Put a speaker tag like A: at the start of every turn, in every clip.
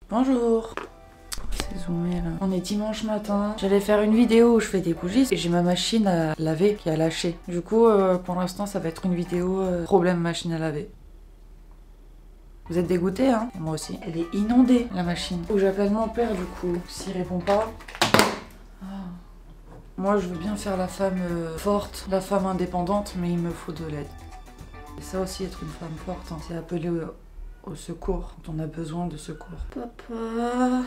A: Bonjour. C'est zoomé là. On est dimanche matin. J'allais faire une vidéo où je fais des bougies et j'ai ma machine à laver qui a lâché. Du coup, pour l'instant, ça va être une vidéo problème machine à laver. Vous êtes dégoûtés, hein? Moi aussi. Elle est inondée, la machine. Faut que j'appelle mon père, du coup. S'il répond pas... Moi, je veux bien faire la femme forte, la femme indépendante, mais il me faut de l'aide. Et ça aussi, être une femme forte, hein, c'est appeler au secours quand on a besoin de secours. Papa...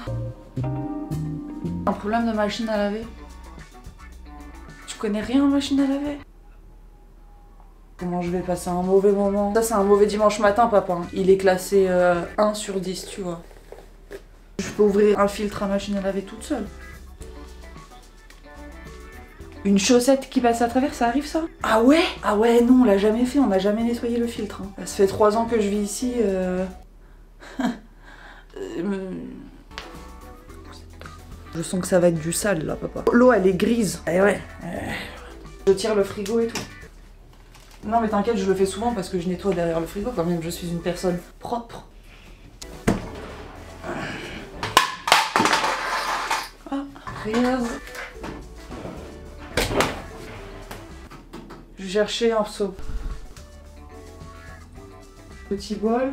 A: Un problème de machine à laver? Tu connais rien en machine à laver? Comment je vais passer un mauvais moment? Ça, c'est un mauvais dimanche matin, papa. Il est classé 1 sur 10, tu vois. Je peux ouvrir un filtre à machine à laver toute seule. Une chaussette qui passe à travers, ça arrive ça? Ah ouais? Ah ouais, non, on l'a jamais fait, on n'a jamais nettoyé le filtre. Hein. Ça fait 3 ans que je vis ici. Je sens que ça va être du sale là, papa. L'eau, elle est grise. Eh ouais. Je tire le frigo et tout. Non mais t'inquiète, je le fais souvent parce que je nettoie derrière le frigo quand même, je suis une personne propre. Ah, rien. Je cherchais un seau. Petit bol.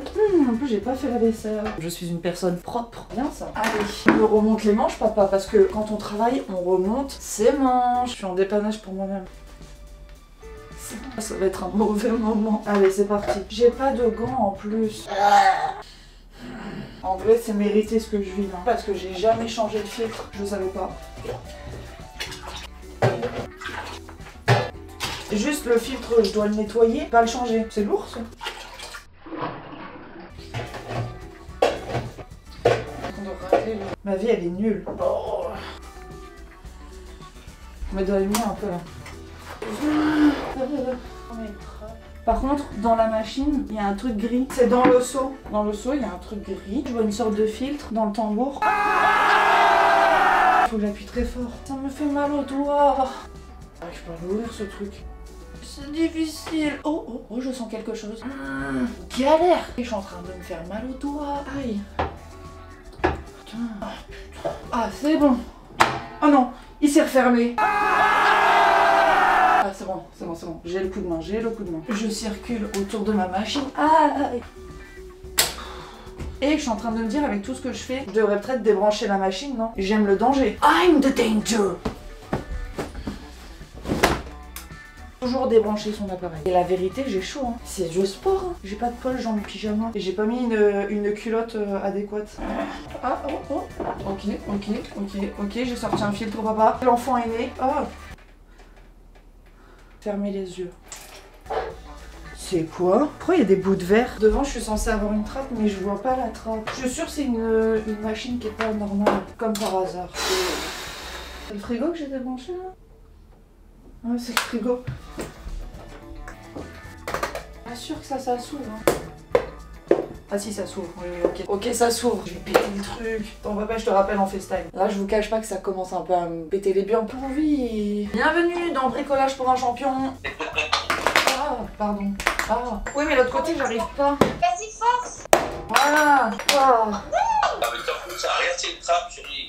A: En plus, j'ai pas fait la vaisselle. Je suis une personne propre. Bien ça. Allez, je me remonte les manches, papa, parce que quand on travaille, on remonte ses manches. Je suis en dépannage pour moi-même. Ça va être un mauvais moment. Allez, c'est parti. J'ai pas de gants en plus. En vrai, c'est mérité ce que je vis là. Parce que j'ai jamais changé de filtre. Je savais pas. Juste le filtre, je dois le nettoyer, pas le changer. C'est lourd ça. Ma vie elle est nulle. Oh. Je me dois le un peu là. Par contre, dans la machine, il y a un truc gris. C'est dans le seau. Dans le seau, il y a un truc gris. Je vois une sorte de filtre dans le tambour. Faut que j'appuie très fort. Ça me fait mal au doigt. Je peux pas ouvrir ce truc. C'est difficile. Oh, je sens quelque chose. Galère. Je suis en train de me faire mal au doigt. Aïe. Putain. Ah, putain. Ah, c'est bon. Oh non, il s'est refermé. Ah, c'est bon. J'ai le coup de main, Je circule autour de ma machine. Aïe. Et je suis en train de me dire, avec tout ce que je fais, je devrais peut-être débrancher la machine, non? J'aime le danger. I'm the danger. Toujours débrancher son appareil. Et la vérité, j'ai chaud, hein. C'est du sport, hein. J'ai pas de poche dans mon pyjama. Et j'ai pas mis une culotte adéquate. Ah, oh. Ok, j'ai sorti un filtre, papa. L'enfant est né. Ah. Fermez les yeux. C'est quoi? Pourquoi il y a des bouts de verre? Devant, je suis censée avoir une trappe, mais je vois pas la trappe. Je suis sûre que c'est une machine qui est pas normale. Comme par hasard. C'est le frigo que j'ai débranché, là? Ouais, c'est le frigo. Pas sûr que ça s'ouvre. Hein. Ah si, ça s'ouvre. Oui, ok. Ok, ça s'ouvre. Je vais péter le truc. Attends, papa, je te rappelle en FaceTime. Là, je vous cache pas que ça commence un peu à me péter les biens pour vie. Bienvenue dans Bricolage pour un champion. Ah, pardon. Ah. Oui, mais l'autre côté, j'arrive pas.
B: Vas-y, force.
A: Voilà. Ah.
C: Ah mais t'en fous, ça regarde, c'est une trappe, chérie.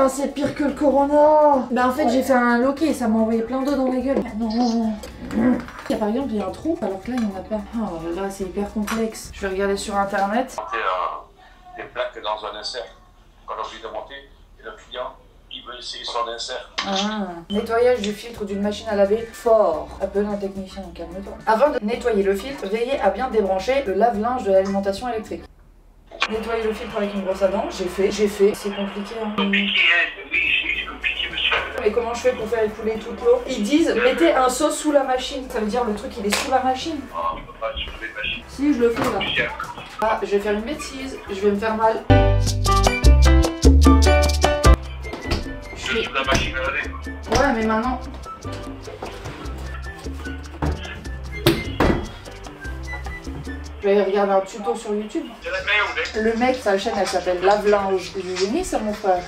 A: C'est pire que le corona. Bah en fait j'ai fait un loquet, ça m'a envoyé plein d'eau dans la gueule. Non. Par exemple il y a un trou alors que là il n'y en a pas. Oh là c'est hyper complexe. Je vais regarder sur internet.
C: Des plaques dans un insert. Quand on oublie de monter, et le client il veut essayer son insert.
A: Nettoyage du filtre d'une machine à laver fort. Appelez un technicien, calme-toi. Avant de nettoyer le filtre, veillez à bien débrancher le lave-linge de l'alimentation électrique. Nettoyer le filtre avec une brosse à dents, j'ai fait. C'est compliqué. Hein.
C: Compliqué, oui, c'est compliqué, monsieur.
A: Mais comment je fais pour faire écouler toute l'eau? Ils disent mettez un seau sous la machine. Ça veut dire le truc il est sous la machine.
C: Ah, on peut pas soulever la machine.
A: Si, je le fais là. Ah, je vais faire une bêtise. Je vais me faire mal.
C: Je sous la machine à laver.
A: Ouais, mais maintenant. Je vais regarder un tuto sur YouTube. Le mec, sa chaîne elle s'appelle Lave-Linge. J'ai mis ça mon frère.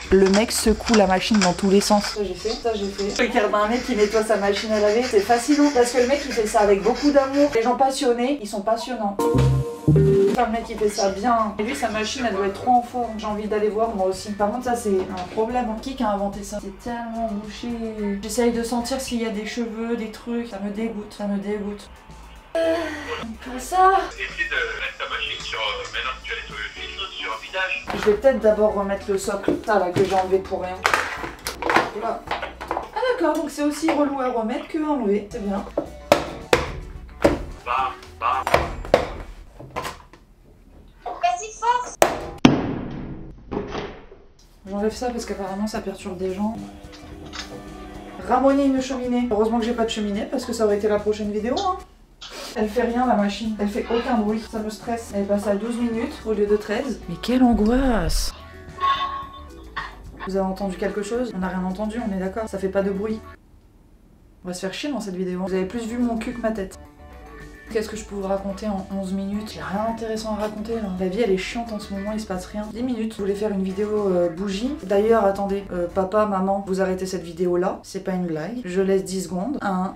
A: Le mec secoue la machine dans tous les sens. Ça j'ai fait, ça j'ai fait. Regarde un mec qui nettoie sa machine à laver, c'est facile parce que le mec il fait ça avec beaucoup d'amour. Les gens passionnés, ils sont passionnants. Enfin, le mec il fait ça bien. Et lui sa machine elle doit être trop en forme. J'ai envie d'aller voir moi aussi. Par contre ça c'est un problème. Qui a inventé ça? C'est tellement bouché. J'essaye de sentir s'il y a des cheveux, des trucs. Ça me dégoûte, ça me dégoûte. Pas ça.
C: Essaye de mettre ta machine sur. Maintenant que tu as les fils sur un vidage.
A: Je vais peut-être d'abord remettre le socle. Ça là que j'ai enlevé pour rien. Là. Ah d'accord, donc c'est aussi relou à remettre que à enlever. C'est bien.
C: Bam, bam.
B: Vas-y, force.
A: J'enlève ça parce qu'apparemment ça perturbe des gens. Ramoner une cheminée. Heureusement que j'ai pas de cheminée parce que ça aurait été la prochaine vidéo. Hein. Elle fait rien la machine, elle fait aucun bruit, ça me stresse. Elle passe à 12 minutes au lieu de 13. Mais quelle angoisse! Vous avez entendu quelque chose? On n'a rien entendu, on est d'accord? Ça fait pas de bruit. On va se faire chier dans cette vidéo. Vous avez plus vu mon cul que ma tête. Qu'est-ce que je peux vous raconter en 11 minutes? J'ai rien d'intéressant à raconter là. La vie elle est chiante en ce moment, il se passe rien. 10 minutes. Je voulais faire une vidéo bougie. D'ailleurs, attendez, papa, maman, vous arrêtez cette vidéo là. C'est pas une blague. Je laisse 10 secondes. 1,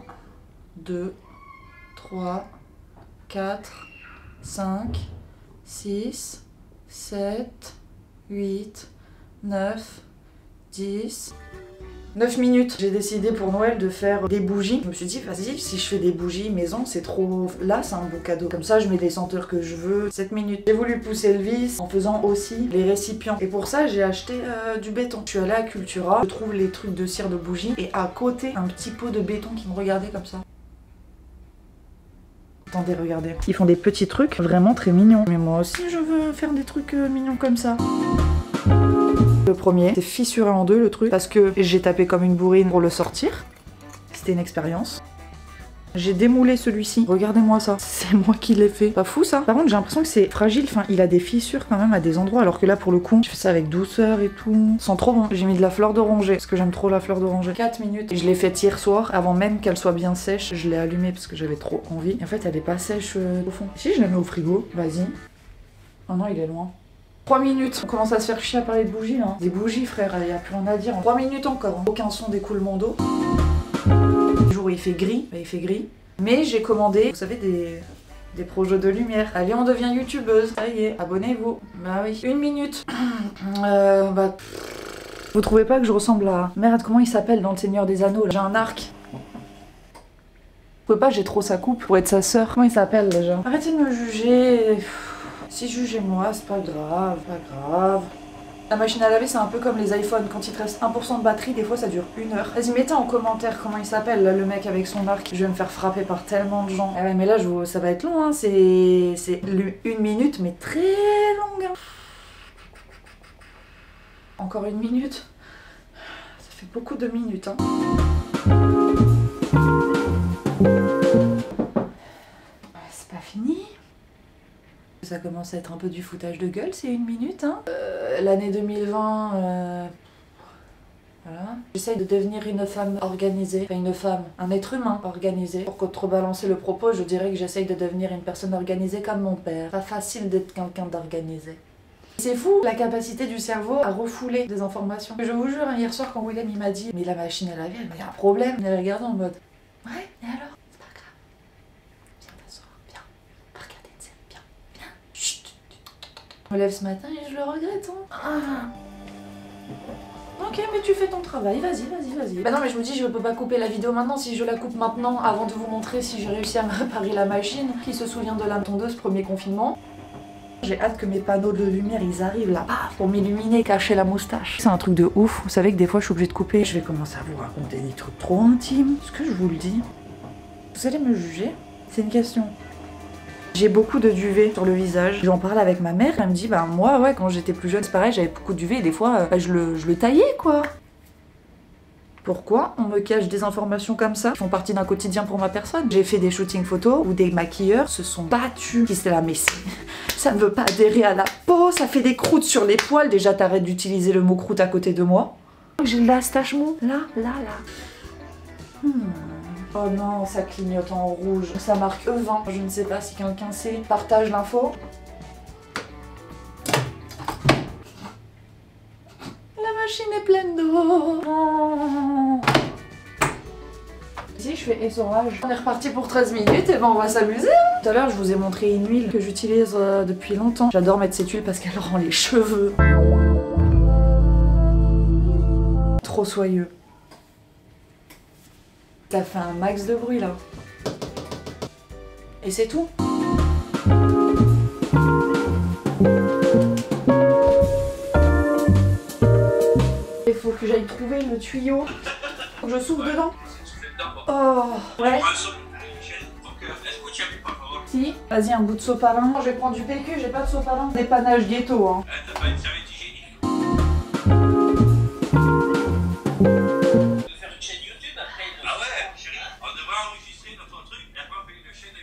A: 2, 3, 4, 5, 6, 7, 8, 9, 10... 9 minutes. J'ai décidé pour Noël de faire des bougies. Je me suis dit, vas-y, si je fais des bougies maison, c'est trop... Là, c'est un beau cadeau. Comme ça, je mets les senteurs que je veux. 7 minutes. J'ai voulu pousser le vis en faisant aussi les récipients. Et pour ça, j'ai acheté du béton. Je suis allée à Cultura, je trouve les trucs de cire de bougie. Et à côté, un petit pot de béton qui me regardait comme ça. Attendez, regardez. Ils font des petits trucs vraiment très mignons. Mais moi aussi, je veux faire des trucs mignons comme ça. Le premier, c'est fissuré en deux le truc, parce que j'ai tapé comme une bourrine pour le sortir. C'était une expérience. J'ai démoulé celui-ci. Regardez-moi ça. C'est moi qui l'ai fait. Pas fou ça? Par contre, j'ai l'impression que c'est fragile. Enfin, il a des fissures quand même à des endroits, alors que là, pour le coup, je fais ça avec douceur et tout. Sans trop bon. J'ai mis de la fleur d'oranger, parce que j'aime trop la fleur d'oranger. 4 minutes. Je l'ai faite hier soir, avant même qu'elle soit bien sèche. Je l'ai allumée parce que j'avais trop envie. Et en fait, elle est pas sèche au fond. Si, je la mets au frigo. Vas-y. Oh non, il est loin. 3 minutes. On commence à se faire chier à parler de bougies là. Des bougies, frère, il y a plus rien à dire. 3 minutes encore. Aucun son d'écoulement d'eau. Le jour où il fait gris, bah, il fait gris. Mais j'ai commandé, vous savez, des projets de lumière. Allez, on devient youtubeuse. Ça y est, abonnez-vous. Bah oui. 1 minute. Vous trouvez pas que je ressemble à... Merde, comment il s'appelle dans Le Seigneur des Anneaux là? J'ai un arc. Vous pouvez pas, j'ai trop sa coupe pour être sa sœur. Comment il s'appelle déjà? Arrêtez de me juger. Si jugez-moi, c'est pas grave, pas grave. La machine à laver, c'est un peu comme les iPhones. Quand il te reste 1% de batterie, des fois ça dure 1 heure. Vas-y, mettez en commentaire comment il s'appelle, là, le mec avec son arc. Je vais me faire frapper par tellement de gens. Ah ouais, mais là, ça va être long, hein. C'est 1 minute, mais très longue. Hein. Encore 1 minute. Ça fait beaucoup de minutes, hein. C'est pas fini. Ça commence à être un peu du foutage de gueule, c'est 1 minute, hein. L'année 2020, voilà. J'essaye de devenir une femme organisée, enfin une femme, un être humain organisé. Pour contrebalancer le propos, je dirais que j'essaye de devenir une personne organisée comme mon père. Pas facile d'être quelqu'un d'organisé. C'est fou la capacité du cerveau à refouler des informations. Je vous jure, hier soir quand Willem il m'a dit « Mais la machine à laver, il y a un problème », il a regardé en mode « Ouais, et alors ? C'est pas grave. Viens t'asseoir, viens. Va regarder une scène, viens, viens. Chut. » Je me lève ce matin et je le regrette, hein. Ah. Ok, mais tu fais ton travail, vas-y. Bah non, mais je me dis, je peux pas couper la vidéo maintenant. Si je la coupe maintenant, avant de vous montrer si j'ai réussi à me réparer la machine. Qui se souvient de la tondeuse, premier confinement? J'ai hâte que mes panneaux de lumière, ils arrivent là, pour m'illuminer, cacher la moustache. C'est un truc de ouf. Vous savez que des fois, je suis obligée de couper. Je vais commencer à vous raconter des trucs trop intimes. Est-ce que je vous le dis? Vous allez me juger? C'est une question. J'ai beaucoup de duvet sur le visage. J'en parle avec ma mère, elle me dit bah moi ouais quand j'étais plus jeune c'est pareil, j'avais beaucoup de duvet et des fois je le taillais quoi. Pourquoi on me cache des informations comme ça qui font partie d'un quotidien pour ma personne? J'ai fait des shootings photos où des maquilleurs se sont battus. Qui c'est là mais ça ne veut pas adhérer à la peau, ça fait des croûtes sur les poils. Déjà t'arrêtes d'utiliser le mot croûte à côté de moi. J'ai de la stache mou. Là. Oh non, ça clignote en rouge. Ça marque E20. Je ne sais pas si quelqu'un sait. Partage l'info. La machine Non. Ici je fais essorage. On est reparti pour 13 minutes et ben on va s'amuser. Tout à l'heure je vous ai montré une huile que j'utilise depuis longtemps. J'adore mettre cette huile parce qu'elle rend les cheveux trop soyeux. Ça fait un max de bruit là. Et c'est tout. Il faut que j'aille trouver le tuyau. Faut que je souffle dedans. Oh, ouais. Si. Vas-y, un bout de sopalin. Je vais prendre du PQ, j'ai pas de sopalin. Dépannage ghetto, hein.
C: T'as pas une serviette hygiénique? Faire une chaîne YouTube après. Ah ouais, chérie, on devrait enregistrer notre truc et après on fait une chaîne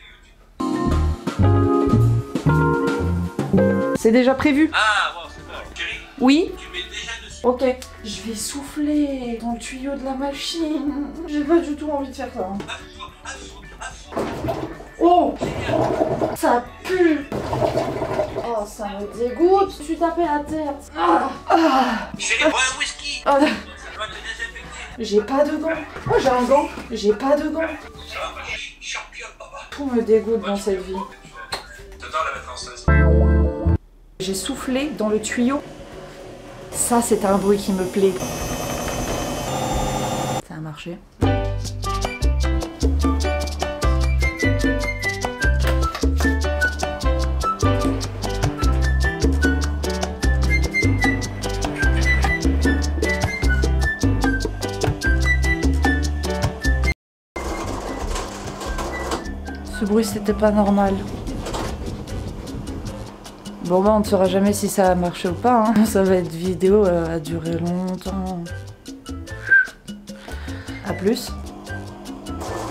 C: YouTube.
A: C'est déjà prévu.
C: Ah bon, c'est bon. Chérie,
A: Oui.
C: tu mets déjà dessus.
A: Ok. Je vais souffler dans le tuyau de la machine. J'ai pas du tout envie de faire ça. Hein. Oh, ça pue. Oh, ça me dégoûte. Je suis tapé la tête. Ah.
C: Chérie, bois un whisky.
A: Ah.
C: Ça va te désinfecter.
A: J'ai pas de gants. Oh, j'ai un gant. J'ai pas de gants.
C: Ça va, bah, championne, papa.
A: Tout me dégoûte dans cette vie.
C: T'attends la mettre en cesse.
A: J'ai soufflé dans le tuyau. Ça, c'est un bruit qui me plaît. Ça a marché. Ce bruit, c'était pas normal. Bon bah on ne saura jamais si ça a marché ou pas, hein. Ça va être vidéo à durer longtemps. A plus.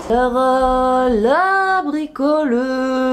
A: Sarah la bricoleuse.